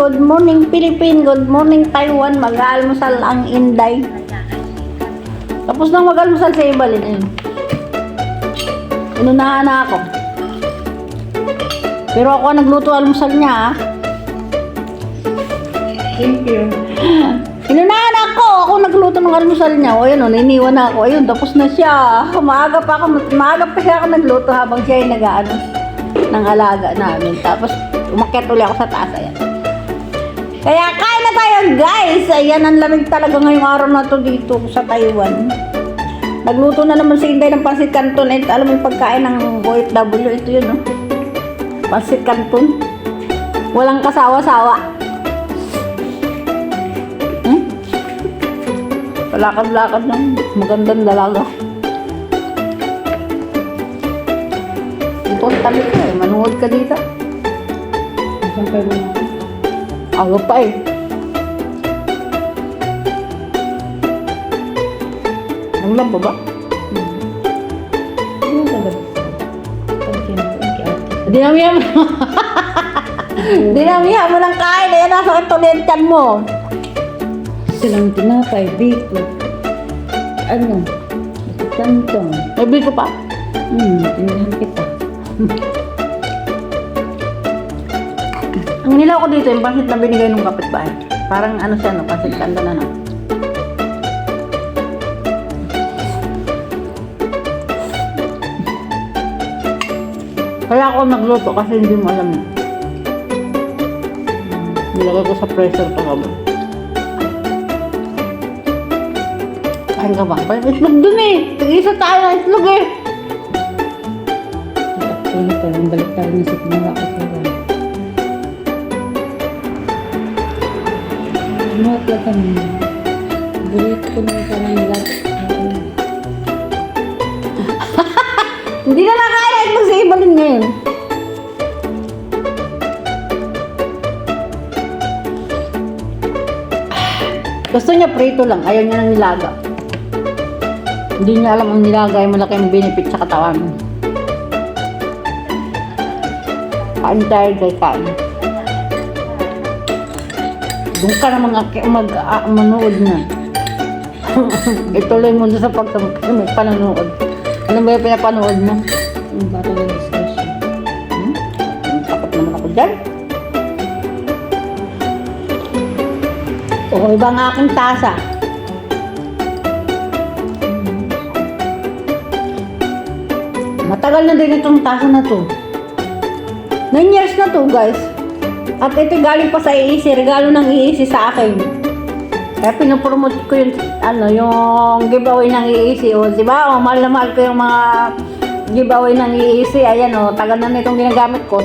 good morning Philippines, good morning Taiwan. Mag-almusal ang Inday. Tapos nang mag-almusal sa Ibalin, ayun. Inunahan na ako. Pero ako ang nagluto almusal niya, ah. Thank you. Inunahan ako. Ako nagluto ng almusal niya. O ayun, iniwan na ako. Ayun, tapos na siya. Maaga pa siya ako nagluto habang siya ay nag-ano ng alaga namin. Tapos umakyat ulit ako sa taas. Ayan. Kaya kain na tayo, guys. Ayan, ang lamig talaga ngayong araw na to dito sa Taiwan. Nagluto na naman si Inday ng pansit canton. Ito, alam mo yung pagkain ng OFW. Ito yun, no? Pansit canton. Walang kasawa-sawa. Lakad-lakad ng magandang dalaga. Importante ka eh. Manuod ka dito. Saan kayo na? Aga pa eh. Ang labo ba? Ano talaga? Dinamihan mo. Dinamihan mo ng kain. Ayan, nasa itulitan mo. Silang tinapay, biko. Ano? Kantong. Nabi ko pa. Tinahan kita. Ang nilaw ko dito, yung pansit na binigay ng kapitbahay. Parang ano siya, no? Pansit canton na, no? Kaya ako nagluto kasi hindi mo alam yun. Nilagay ko sa pressure to kamo. Kain ka ba? Parang itlog dun eh. Tig-isa tayo ng itlog eh. Ano pa, ang balik tayo ng sikmula ko sa ano at kami. Bulit ko ng parang nilag. Hindi na nakaya itlog sa Ibalin ngayon. Gusto niya prito lang. Ayaw niya ng nilaga. Hindi niya alam ang nilaga ay malaking benefit sa katawan. Kain tayo kay kain. Doon ka na manood na. Ituloy mo na sa panonood. Ano ba yung pinapanood mo? Yung battle of discussion. Takot naman ako dyan. O, iba nga aking tasa. Matagal na din itong tasa na to. 9 years na to, guys. At ito galing pa sa EEC. Regalo ng EEC sa akin. Kaya pinopromote ko yung, yung giveaway ng EEC. O, diba? O, mahal na mahal ko yung mga giveaway ng EEC. Ayan, o. Tagal na itong ginagamit ko.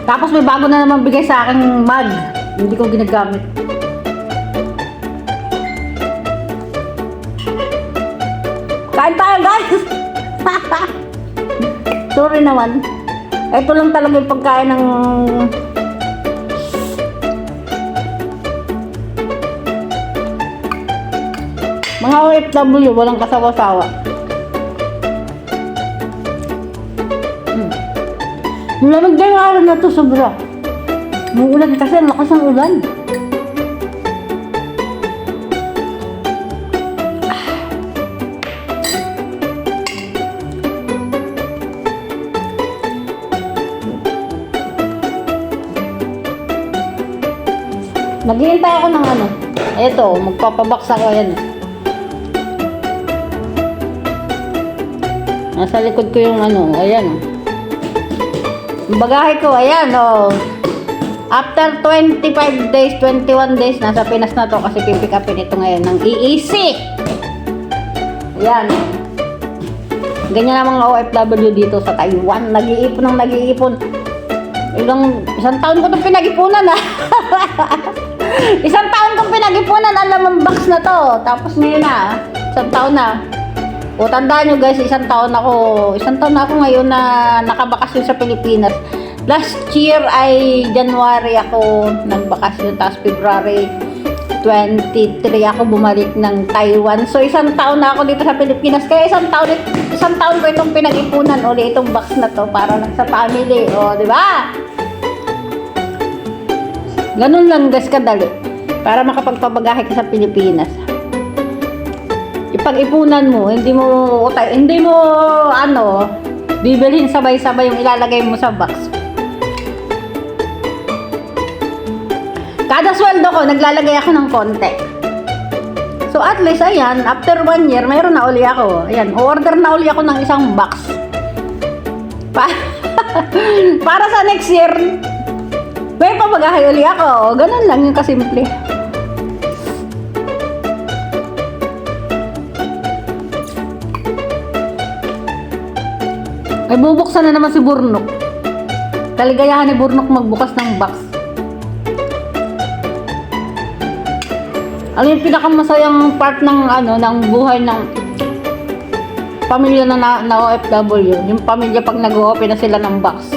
Tapos may bago na naman bigay sa akin mug. Hindi ko ginagamit. Kain tayo, guys! Sorry naman. Ito lang talaga yung pagkain ng mga OFW, walang kasawa-sawa. Malamig na yung araw na ito, sobra. Muulan kasi, ang lakas ng ulan. Naghihintay ako ng ano. Ito, magpapabox ako, ayan. Nasa likod ko yung ano, ayan. Yung bagahe ko, ayan, oh. After 25 days, 21 days, nasa Pinas na to kasi pipick upin ito ngayon ng EEC. Ayan. Ganyan ang mga OFW dito sa Taiwan. Nag-iipon ng nag-iipon. Isang taon ko itong pinag-ipunan, ha. Isang taon kong pinag-ipunan, alam ang box na to. Tapos ngayon na, isang taon na. O tandaan nyo guys, isang taon na ako ngayon na nakabakasyon sa Pilipinas. Last year ay January ako nagbakasyon, tapos February 23 ako bumalik ng Taiwan. So isang taon na ako dito sa Pilipinas. Kaya isang taon ko itong pinag-ipunan ulit itong box na to para lang sa family. O, di ba? Ganun lang guys kadali. Para makapagpabagahe ka sa Pilipinas. Ipag-ipunan mo, hindi mo bibilhin sabay-sabay yung ilalagay mo sa box. Kada sweldo ko, naglalagay ako ng konti. So at least, ayan, after 1 year, mayroon na uli ako. Ayan, order na uli ako ng isang box. Para sa next year, may pabagahay uli ako. Ganun lang yung kasimple. Ay, bubuksan na naman si Burnok. Kaligayahan ni Burnok magbukas ng box. Ano yung pinakamasayang part ng buhay ng pamilya na OFW? Yung pamilya pag nag-open na sila ng box.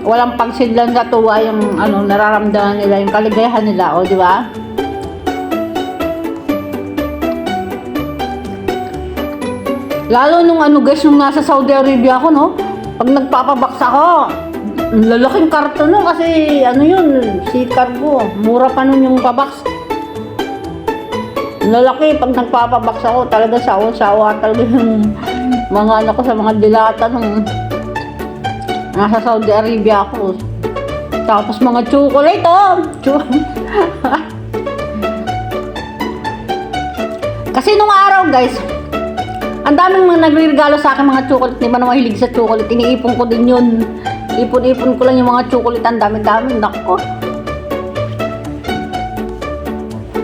Walang pagsidlan sa tuwa yung nararamdaman nila, yung kaligayahan nila, o di ba? Lalo nung guys, nung nasa Saudi Arabia ako, no? Pag nagpapabox ako, lalaking karton no, kasi yun, si cargo. Mura pa nun yung pabox. Lalaki, pag nagpapabox ako, talaga sawa talaga yung mga ko sa mga dilata nung nasa Saudi Arabia ako. Tapos mga chocolate, Kasi nung araw, guys, ang daming mga nagre-regalo sa akin mga chocolate. Di ba na mahilig sa chocolate? Iniipon ko din yun. Ipon-ipon ko lang yung mga chocolate. Ang dami-dami. Nako.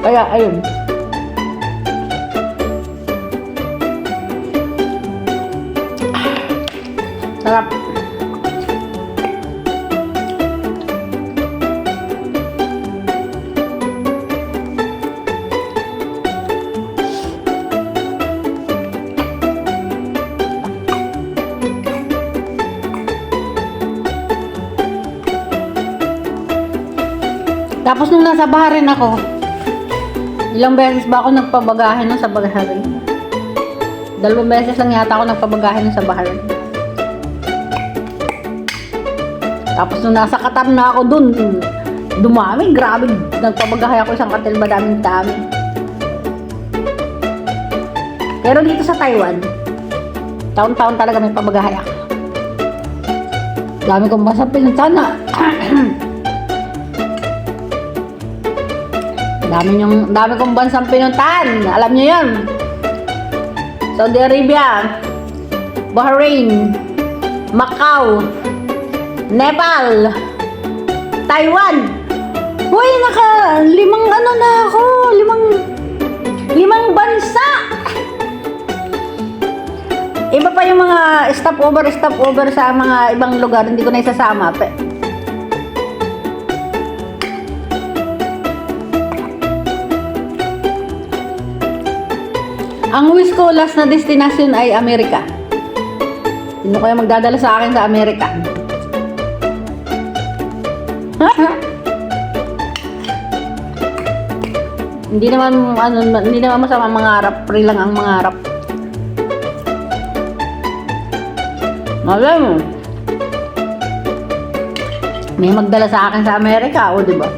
Kaya, ayun. Sarap. Tapos nung nasa Bahrain ako, ilang beses ba ako nagpabagahe nun sa Bahrain? 2 beses lang yata ako nagpabagahe nun sa Bahrain. Tapos nung nasa Qatar na ako dun, dumami, grabe. Nagpabagahe ako isang katil, madaming dami. Pero dito sa Taiwan, taon-taon talaga may pabagahe ako. Dami kong basa pinagtana. Dami kong bansang pinuntahan. Alam niyo yun. Saudi Arabia, Bahrain, Macau, Nepal, Taiwan. Uy, limang bansa. Iba pa yung mga stopover sa mga ibang lugar. Hindi ko na isasama. Ang wish ko last na destination ay Amerika. Sino kaya magdadala sa akin sa Amerika? Hindi naman masama mangarap, free lang ang mangarap. Malay mo. May magdala sa akin sa Amerika, di ba?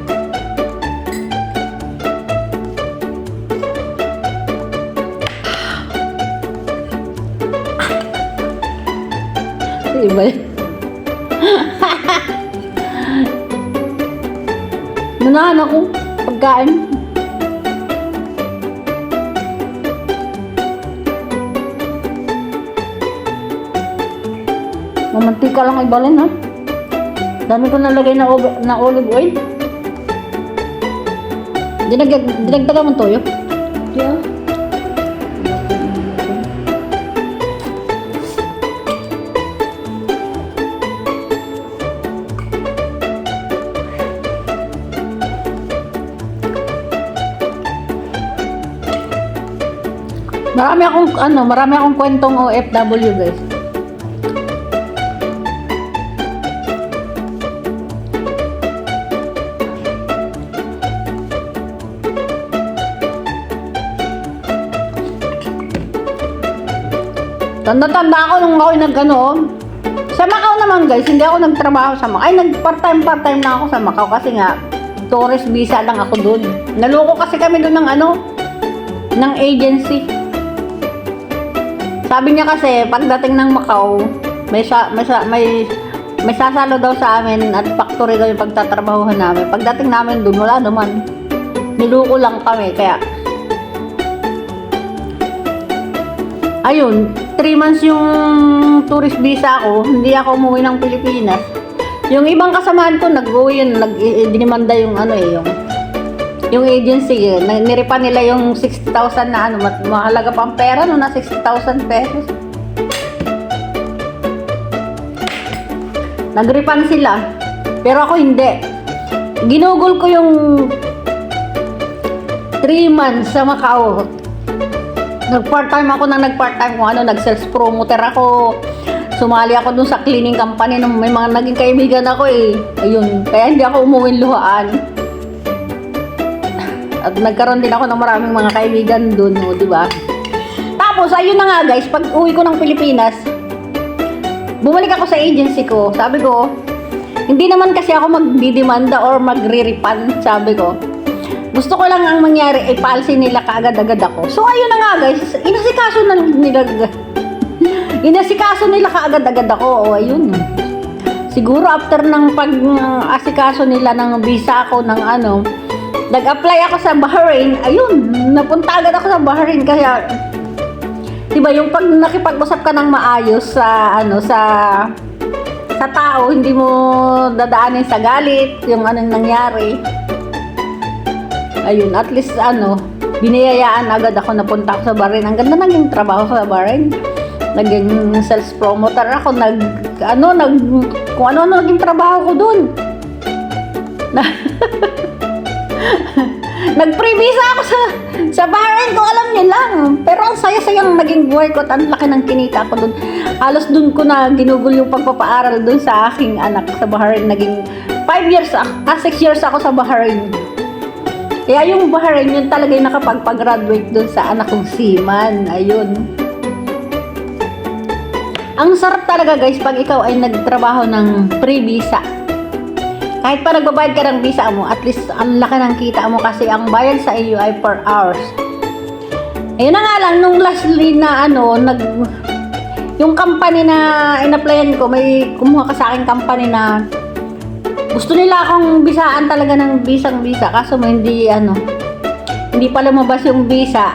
Iba yun. Nanahan ako pagkain. Mamantika lang ibalin, ha? Dami ko nalagay na olive oil. Dinagdagan mo toyo? Yeah. Marami akong kwentong OFW, guys. Tanda-tanda ako nung ako'y sa Macau naman, guys, hindi ako nagtrabaho sa Macau. Ay, part-time na ako sa Macau kasi nga tourist visa lang ako doon. Naloko kasi kami doon ng ng agency. Sabi niya kasi pagdating ng Macau, may sasalo daw sa amin at factory daw yung pagtatrabahuhan namin. Pagdating namin doon, wala naman. Niloko lang kami, kaya ayun, 3 months yung tourist visa ko, hindi ako umuwi ng Pilipinas. Yung ibang kasamahan ko, nag-uwi yun, dinimanda yung yung agency, niripa nila yung 60,000 na mahalaga pang pera, no, na 60,000 pesos. Nagripan sila, pero ako hindi. Ginugol ko yung 3 months sa Macau. Nag-part-time ako nag-sales promoter ako. Sumali ako dun sa cleaning company nung may mga naging kaibigan ako eh. Ayun, kaya hindi ako umuwing luhaan. At nagkaroon din ako ng maraming mga kaibigan dun, no, di ba? Tapos, ayun na nga guys, pag uwi ko ng Pilipinas, bumalik ako sa agency ko. Sabi ko, hindi naman kasi ako magdidemanda or magre-refund, sabi ko. Gusto ko lang ang mangyari ay policy nila kaagad-agad ako. So ayun na nga guys, inasikaso nila kaagad-agad ako. O ayun. Siguro after ng pag-asikaso nila ng visa ko ng nag-apply ako sa Bahrain, ayun, napunta agad ako sa Bahrain kaya diba yung pag nakipag-usap ka ng maayos sa sa tao, hindi mo dadaanin sa galit, yung anong nangyari. Ayun, at least biniyayaan agad ako napunta ako sa Bahrain. Ang ganda naging trabaho sa Bahrain. Naging sales promoter ako, kung ano naging trabaho ko dun. Nag-free visa ako sa Bahrain, kung alam niyo lang. Pero ang saya-sayang naging buhay ko at ang laki ng kinita ko dun. Halos dun ko na ginugol yung pagpapaaral dun sa aking anak sa Bahrain. Naging 6 years ako sa Bahrain. Kaya yung Bahrain, yun talaga yung nakapagpag-graduate dun sa anak kong seaman. Ayun. Ang sarap talaga guys pag ikaw ay nagtrabaho ng free visa. Kahit pa nagbabayad ka ng visa mo, at least ang laki ng kita mo kasi ang bayad sa iyo ay per hours. Ayun na nga lang, nung lastly na yung company na in-applyan ko, may kumuha ka sa akin company na gusto nila akong bisaan talaga ng visa, kaso hindi pa lumabas yung visa.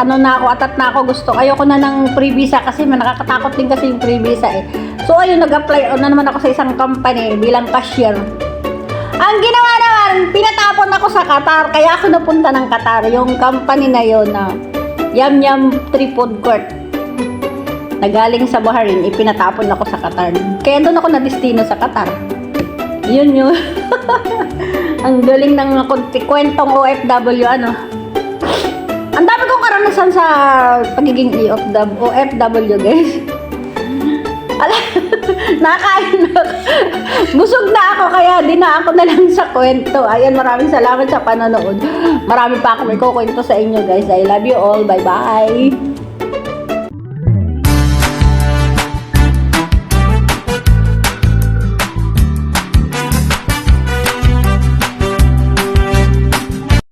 Na ako, atat na ako, ayoko na ng free visa kasi nakakatakot din kasi yung free visa eh. So ayun, nag-apply na naman ako sa isang company bilang cashier. Ang ginawa naman, pinatapon ako sa Qatar, kaya ako napunta ng Qatar, yung company na yun na Yum Yum Food Court. Nagaling sa Bahrain, ipinatapon ako sa Qatar. Kaya doon ako na-destino sa Qatar. Yun yun. Ang galing ng kwentong OFW, Ang dami kong karanasan sa pagiging OFW, guys. Nakain na. Busog na ako, kaya ako na lang sa kwento. Ayan, maraming salamat sa panonood. Marami pa akong ikukwento sa inyo, guys. I love you all. Bye-bye.